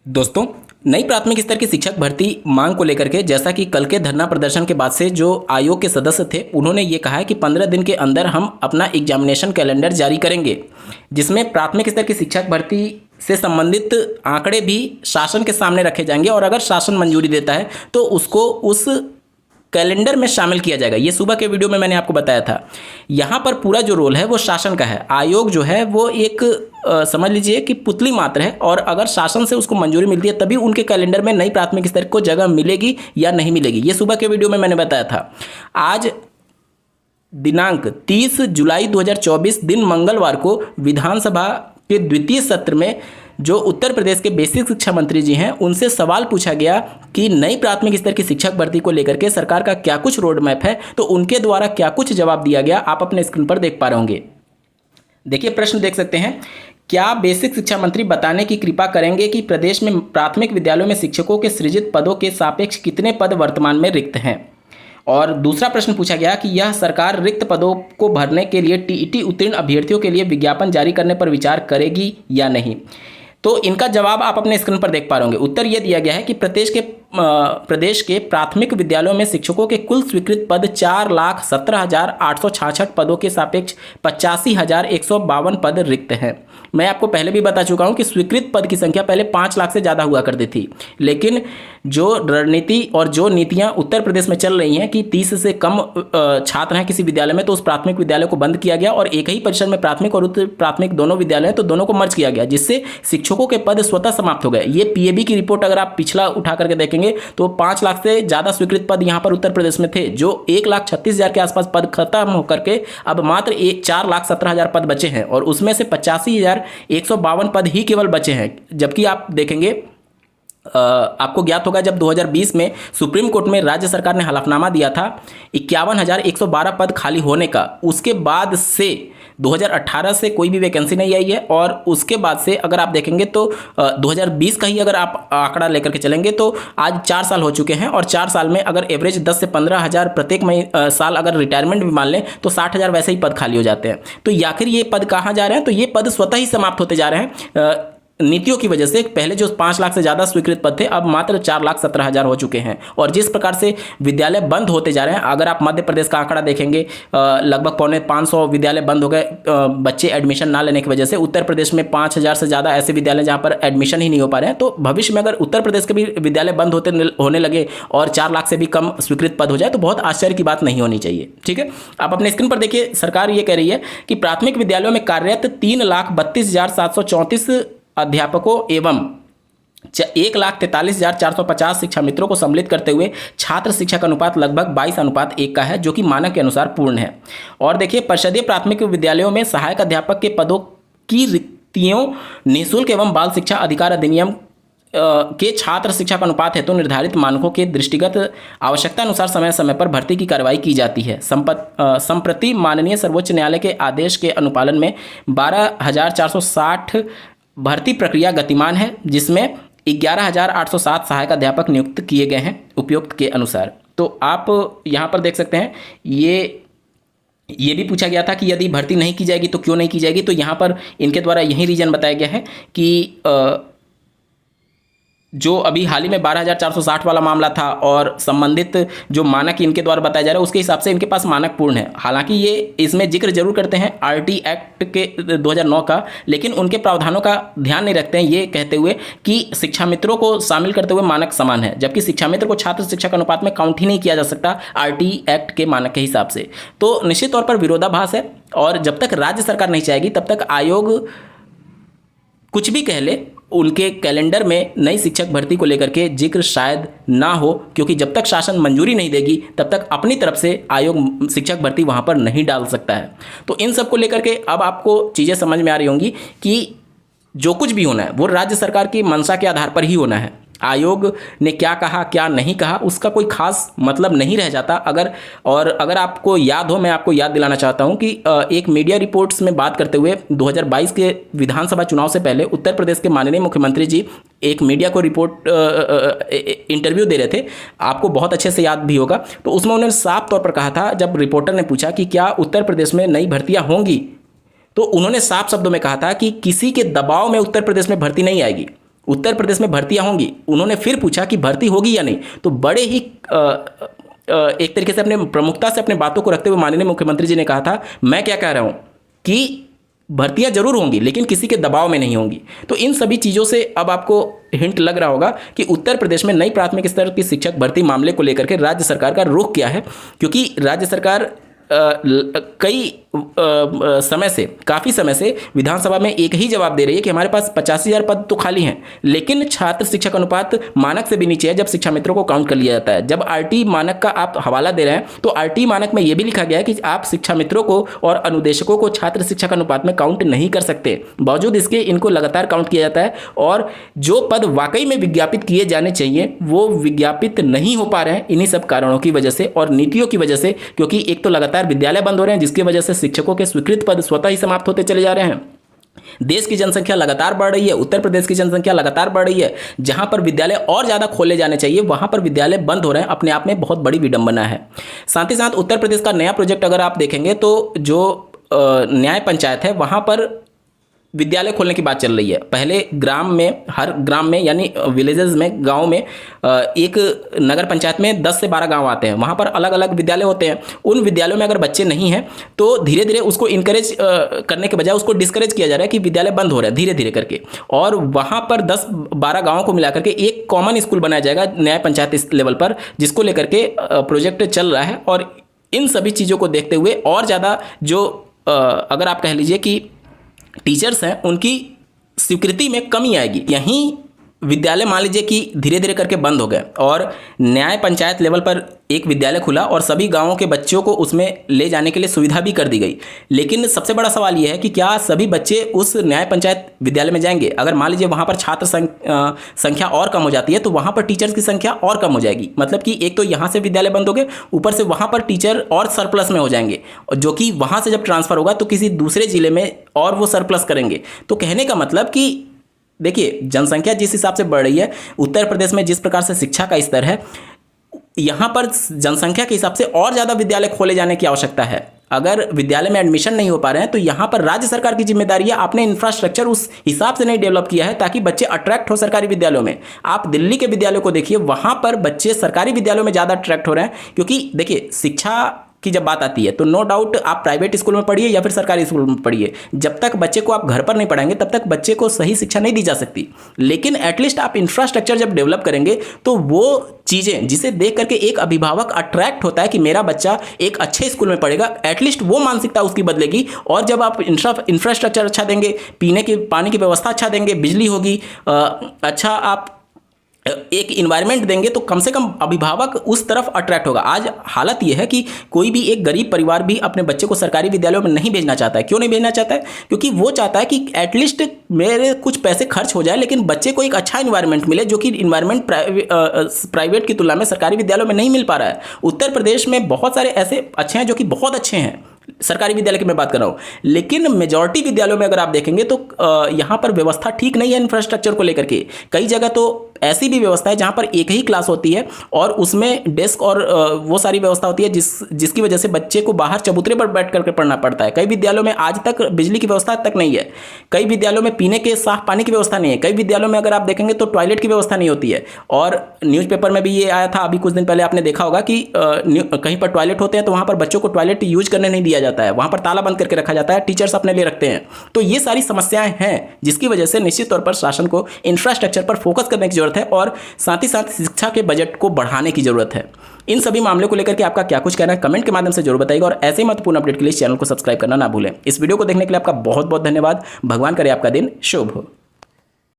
दोस्तों, नई प्राथमिक स्तर की शिक्षक भर्ती मांग को लेकर के जैसा कि कल के धरना प्रदर्शन के बाद से जो आयोग के सदस्य थे उन्होंने ये कहा है कि 15 दिन के अंदर हम अपना एग्जामिनेशन कैलेंडर जारी करेंगे, जिसमें प्राथमिक स्तर की शिक्षक भर्ती से संबंधित आंकड़े भी शासन के सामने रखे जाएंगे और अगर शासन मंजूरी देता है तो उसको उस कैलेंडर में शामिल किया जाएगा। ये सुबह के वीडियो में मैंने आपको बताया था। यहाँ पर पूरा जो रोल है वो शासन का है। आयोग जो है वो एक समझ लीजिए कि पुतली मात्र है और अगर शासन से उसको मंजूरी मिलती है तभी उनके कैलेंडर में नई प्राथमिक स्तर को जगह मिलेगी या नहीं मिलेगी। ये सुबह के वीडियो में मैंने बताया था। आज दिनांक 30 जुलाई 2024 दिन मंगलवार को विधानसभा के द्वितीय सत्र में जो उत्तर प्रदेश के बेसिक शिक्षा मंत्री जी हैं उनसे सवाल पूछा गया कि नई प्राथमिक स्तर की शिक्षक भर्ती को लेकर के सरकार का क्या कुछ रोड मैप है, तो उनके द्वारा क्या कुछ जवाब दिया गया आप अपने स्क्रीन पर देख पा रहे होंगे। देखिए, प्रश्न देख सकते हैं। क्या बेसिक शिक्षा मंत्री बताने की कृपा करेंगे कि प्रदेश में प्राथमिक विद्यालयों में शिक्षकों के सृजित पदों के सापेक्ष कितने पद वर्तमान में रिक्त हैं? और दूसरा प्रश्न पूछा गया कि यह सरकार रिक्त पदों को भरने के लिए टीईटी उत्तीर्ण अभ्यर्थियों के लिए विज्ञापन जारी करने पर विचार करेगी या नहीं। तो इनका जवाब आप अपने स्क्रीन पर देख पा रहे होंगे। उत्तर यह दिया गया है कि प्रदेश के प्राथमिक विद्यालयों में शिक्षकों के कुल स्वीकृत पद 4,17,866 पदों के सापेक्ष 85,152 पद रिक्त हैं। मैं आपको पहले भी बता चुका हूं कि स्वीकृत पद की संख्या पहले 5 लाख से ज़्यादा हुआ करती थी, लेकिन जो रणनीति और जो नीतियां उत्तर प्रदेश में चल रही हैं कि 30 से कम छात्र हैं किसी विद्यालय में तो उस प्राथमिक विद्यालय को बंद किया गया और एक ही परिसर में प्राथमिक और उच्च प्राथमिक दोनों विद्यालय हैं तो दोनों को मर्ज किया गया, जिससे शिक्षकों के पद स्वतः समाप्त हो गए। ये पीएबी की रिपोर्ट अगर आप पिछला उठा करके देखेंगे तो 5 लाख से ज़्यादा स्वीकृत पद यहाँ पर उत्तर प्रदेश में थे, जो 1,36,000 के आसपास पद खत्म होकर के अब मात्र 4,17,000 पद बचे हैं और उसमें से 85,152 पद ही केवल बचे हैं। जबकि आप देखेंगे आपको ज्ञात होगा जब 2020 में सुप्रीम कोर्ट में राज्य सरकार ने हलफनामा दिया था 51,112 पद खाली होने का, उसके बाद से 2018 से कोई भी वैकेंसी नहीं आई है और उसके बाद से अगर आप देखेंगे तो 2020 का ही अगर आप आंकड़ा लेकर के चलेंगे तो आज 4 साल हो चुके हैं और 4 साल में अगर एवरेज 10 से 15,000 प्रत्येक साल अगर रिटायरमेंट भी मान लें तो 60,000 वैसे ही पद खाली हो जाते हैं। तो आखिर ये पद कहाँ जा रहे हैं? तो ये पद स्वतः ही समाप्त होते जा रहे हैं नीतियों की वजह से। पहले जो 5 लाख से ज़्यादा स्वीकृत पद थे अब मात्र 4,17,000 हो चुके हैं और जिस प्रकार से विद्यालय बंद होते जा रहे हैं, अगर आप मध्य प्रदेश का आंकड़ा देखेंगे लगभग 450 विद्यालय बंद हो गए बच्चे एडमिशन ना लेने की वजह से। उत्तर प्रदेश में 5,000 से ज़्यादा ऐसे विद्यालय जहाँ पर एडमिशन ही नहीं हो पा रहे हैं। तो भविष्य में अगर उत्तर प्रदेश के भी विद्यालय बंद होने लगे और 4 लाख से भी कम स्वीकृत पद हो जाए तो बहुत आश्चर्य की बात नहीं होनी चाहिए। ठीक है, आप अपने स्क्रीन पर देखिए, सरकार ये कह रही है कि प्राथमिक विद्यालयों में कार्यरत 3,32,734 अध्यापकों एवं 1,43,450 शिक्षा मित्रों को सम्मिलित करते हुए छात्र शिक्षक अनुपात लगभग 22:1 का है, जो कि मानक के अनुसार पूर्ण है। और देखिए, परिषदीय प्राथमिक विद्यालयों में सहायक अध्यापक के पदों की रिक्तियों निःशुल्क एवं बाल शिक्षा अधिकार अधिनियम के छात्र शिक्षक अनुपात हेतु निर्धारित मानकों के दृष्टिगत आवश्यकता अनुसार समय समय पर भर्ती की कार्रवाई की जाती है। संप्रति माननीय सर्वोच्च न्यायालय के आदेश के अनुपालन में 12,460 भर्ती प्रक्रिया गतिमान है, जिसमें 11,807 सहायक अध्यापक नियुक्त किए गए हैं उपयुक्त के अनुसार। तो आप यहाँ पर देख सकते हैं ये भी पूछा गया था कि यदि भर्ती नहीं की जाएगी तो क्यों नहीं की जाएगी। तो यहाँ पर इनके द्वारा यही रीजन बताया गया है कि जो अभी हाल ही में 12,460 वाला मामला था और संबंधित जो मानक इनके द्वारा बताया जा रहा है उसके हिसाब से इनके पास मानक पूर्ण है। हालांकि ये इसमें जिक्र जरूर करते हैं आरटी एक्ट के 2009 का, लेकिन उनके प्रावधानों का ध्यान नहीं रखते हैं, ये कहते हुए कि शिक्षा मित्रों को शामिल करते हुए मानक समान है, जबकि शिक्षा मित्र को छात्र शिक्षक अनुपात में काउंट ही नहीं किया जा सकता आरटी एक्ट के मानक के हिसाब से। तो निश्चित तौर पर विरोधाभास है और जब तक राज्य सरकार नहीं चाहेगी तब तक आयोग कुछ भी कह ले उनके कैलेंडर में नई शिक्षक भर्ती को लेकर के जिक्र शायद ना हो, क्योंकि जब तक शासन मंजूरी नहीं देगी तब तक अपनी तरफ से आयोग शिक्षक भर्ती वहां पर नहीं डाल सकता है। तो इन सब को लेकर के अब आपको चीज़ें समझ में आ रही होंगी कि जो कुछ भी होना है वो राज्य सरकार की मंशा के आधार पर ही होना है। आयोग ने क्या कहा क्या नहीं कहा उसका कोई खास मतलब नहीं रह जाता। अगर आपको याद हो, मैं आपको याद दिलाना चाहता हूं कि एक मीडिया रिपोर्ट्स में बात करते हुए 2022 के विधानसभा चुनाव से पहले उत्तर प्रदेश के माननीय मुख्यमंत्री जी एक मीडिया को इंटरव्यू दे रहे थे, आपको बहुत अच्छे से याद भी होगा। तो उसमें उन्होंने साफ तौर पर कहा था, जब रिपोर्टर ने पूछा कि क्या उत्तर प्रदेश में नई भर्तियां होंगी, तो उन्होंने साफ शब्दों में कहा था कि किसी के दबाव में उत्तर प्रदेश में भर्ती नहीं आएगी। उत्तर प्रदेश में भर्तियां होंगी। उन्होंने फिर पूछा कि भर्ती होगी या नहीं, तो बड़े ही एक तरीके से अपने प्रमुखता से अपने बातों को रखते हुए माननीय मुख्यमंत्री जी ने कहा था, मैं क्या कह रहा हूं कि भर्तियां जरूर होंगी लेकिन किसी के दबाव में नहीं होंगी। तो इन सभी चीज़ों से अब आपको हिंट लग रहा होगा कि उत्तर प्रदेश में नई प्राथमिक स्तर की शिक्षक भर्ती मामले को लेकर के राज्य सरकार का रुख क्या है, क्योंकि राज्य सरकार कई समय से, काफ़ी समय से विधानसभा में एक ही जवाब दे रही है कि हमारे पास 85,000 पद तो खाली हैं, लेकिन छात्र शिक्षक अनुपात मानक से भी नीचे है जब शिक्षा मित्रों को काउंट कर लिया जाता है। जब आरटी मानक का आप हवाला दे रहे हैं तो आरटी मानक में यह भी लिखा गया है कि आप शिक्षा मित्रों को और अनुदेशकों को छात्र शिक्षक अनुपात में काउंट नहीं कर सकते। बावजूद इसके इनको लगातार काउंट किया जाता है और जो पद वाकई में विज्ञापित किए जाने चाहिए वो विज्ञापित नहीं हो पा रहे हैं इन्हीं सब कारणों की वजह से और नीतियों की वजह से, क्योंकि एक तो लगातार विद्यालय बंद हो रहे हैं जिसकी वजह से शिक्षकों के स्वीकृत पद स्वतः ही समाप्त होते चले जा रहे हैं। देश की जनसंख्या लगातार बढ़ रही है, उत्तर प्रदेश की जनसंख्या लगातार बढ़ रही है, जहां पर विद्यालय और ज्यादा खोले जाने चाहिए वहां पर विद्यालय बंद हो रहे हैं, अपने आप में बहुत बड़ी विडंबना है। साथ ही साथ उत्तर प्रदेश का नया प्रोजेक्ट अगर आप देखेंगे तो जो न्याय पंचायत है वहां पर विद्यालय खोलने की बात चल रही है। पहले ग्राम में, हर ग्राम में यानी विलेजेस में, गांव में एक नगर पंचायत में 10 से 12 गांव आते हैं, वहां पर अलग अलग विद्यालय होते हैं। उन विद्यालयों में अगर बच्चे नहीं हैं तो धीरे धीरे उसको इनकरेज करने के बजाय उसको डिस्करेज किया जा रहा है कि विद्यालय बंद हो रहा है धीरे धीरे करके, और वहां पर 10-12 गाँवों को मिला करके एक कॉमन स्कूल बनाया जाएगा न्याय पंचायत इस लेवल पर, जिसको लेकर के प्रोजेक्ट चल रहा है। और इन सभी चीज़ों को देखते हुए और ज़्यादा जो अगर आप कह लीजिए कि टीचर्स हैं उनकी स्वीकृति में कमी आएगी। यहीं विद्यालय मान लीजिए कि धीरे धीरे करके बंद हो गए और न्याय पंचायत लेवल पर एक विद्यालय खुला और सभी गांवों के बच्चों को उसमें ले जाने के लिए सुविधा भी कर दी गई, लेकिन सबसे बड़ा सवाल यह है कि क्या सभी बच्चे उस न्याय पंचायत विद्यालय में जाएंगे? अगर मान लीजिए वहां पर छात्र संख्या और कम हो जाती है तो वहां पर टीचर्स की संख्या और कम हो जाएगी। मतलब कि एक तो यहाँ से विद्यालय बंद हो गए, ऊपर से वहां पर टीचर और सरप्लस में हो जाएंगे, जो कि वहां से जब ट्रांसफर होगा तो किसी दूसरे जिले में और वो सरप्लस करेंगे। तो कहने का मतलब कि देखिए, जनसंख्या जिस हिसाब से बढ़ रही है, उत्तर प्रदेश में जिस प्रकार से शिक्षा का स्तर है, यहाँ पर जनसंख्या के हिसाब से और ज़्यादा विद्यालय खोले जाने की आवश्यकता है। अगर विद्यालय में एडमिशन नहीं हो पा रहे हैं तो यहाँ पर राज्य सरकार की जिम्मेदारी है, आपने इंफ्रास्ट्रक्चर उस हिसाब से नहीं डेवलप किया है ताकि बच्चे अट्रैक्ट हो सरकारी विद्यालयों में। आप दिल्ली के विद्यालयों को देखिए, वहाँ पर बच्चे सरकारी विद्यालयों में ज़्यादा अट्रैक्ट हो रहे हैं, क्योंकि देखिए शिक्षा की जब बात आती है तो नो डाउट आप प्राइवेट स्कूल में पढ़िए या फिर सरकारी स्कूल में पढ़िए, जब तक बच्चे को आप घर पर नहीं पढ़ाएंगे तब तक बच्चे को सही शिक्षा नहीं दी जा सकती। लेकिन एटलीस्ट आप इंफ्रास्ट्रक्चर जब डेवलप करेंगे तो वो चीज़ें जिसे देख करके एक अभिभावक अट्रैक्ट होता है कि मेरा बच्चा एक अच्छे स्कूल में पढ़ेगा, एटलीस्ट वो मानसिकता उसकी बदलेगी। और जब आप इंफ्रास्ट्रक्चर अच्छा देंगे, पीने के पानी की व्यवस्था अच्छा देंगे, बिजली होगी, अच्छा आप एक इन्वायरमेंट देंगे तो कम से कम अभिभावक उस तरफ अट्रैक्ट होगा। आज हालत यह है कि कोई भी एक गरीब परिवार भी अपने बच्चे को सरकारी विद्यालयों में नहीं भेजना चाहता है। क्यों नहीं भेजना चाहता है? क्योंकि वो चाहता है कि एटलीस्ट मेरे कुछ पैसे खर्च हो जाए लेकिन बच्चे को एक अच्छा इन्वायरमेंट मिले, जो कि इन्वायरमेंट प्राइवेट की तुलना में सरकारी विद्यालयों में नहीं मिल पा रहा है। उत्तर प्रदेश में बहुत सारे ऐसे अच्छे हैं जो कि बहुत अच्छे हैं, सरकारी विद्यालय की मैं बात कर रहा हूँ, लेकिन मेजॉरिटी विद्यालयों में अगर आप देखेंगे तो यहाँ पर व्यवस्था ठीक नहीं है इंफ्रास्ट्रक्चर को लेकर के। कई जगह तो ऐसी भी व्यवस्था है जहाँ पर एक ही क्लास होती है और उसमें डेस्क और वो सारी व्यवस्था होती है जिसकी वजह से बच्चे को बाहर चबूतरे पर बैठ करके पढ़ना पड़ता है। कई विद्यालयों में आज तक बिजली की व्यवस्था तक नहीं है, कई विद्यालयों में पीने के साफ पानी की व्यवस्था नहीं है, कई विद्यालयों में अगर आप देखेंगे तो टॉयलेट की व्यवस्था नहीं होती है। और न्यूज़पेपर में भी ये आया था अभी कुछ दिन पहले, आपने देखा होगा कि कहीं पर टॉयलेट होते हैं तो वहाँ पर बच्चों को टॉयलेट यूज करने नहीं दिया जाता है, वहाँ पर ताला बंद करके रखा जाता है, टीचर्स अपने लिए रखते हैं। तो ये सारी समस्याएं हैं जिसकी वजह से निश्चित तौर पर शासन को इंफ्रास्ट्रक्चर पर फोकस करने की जरूरत है और साथ ही साथ शिक्षा के बजट को बढ़ाने की जरूरत है। इन सभी मामलों को लेकर के आपका क्या कुछ कहना है कमेंट के माध्यम से जरूर बताइएगा और ऐसे ही महत्वपूर्ण अपडेट के लिए चैनल को सब्सक्राइब करना ना भूलें। इस वीडियो को देखने के लिए आपका बहुत बहुत धन्यवाद। भगवान करे आपका दिन शुभ हो।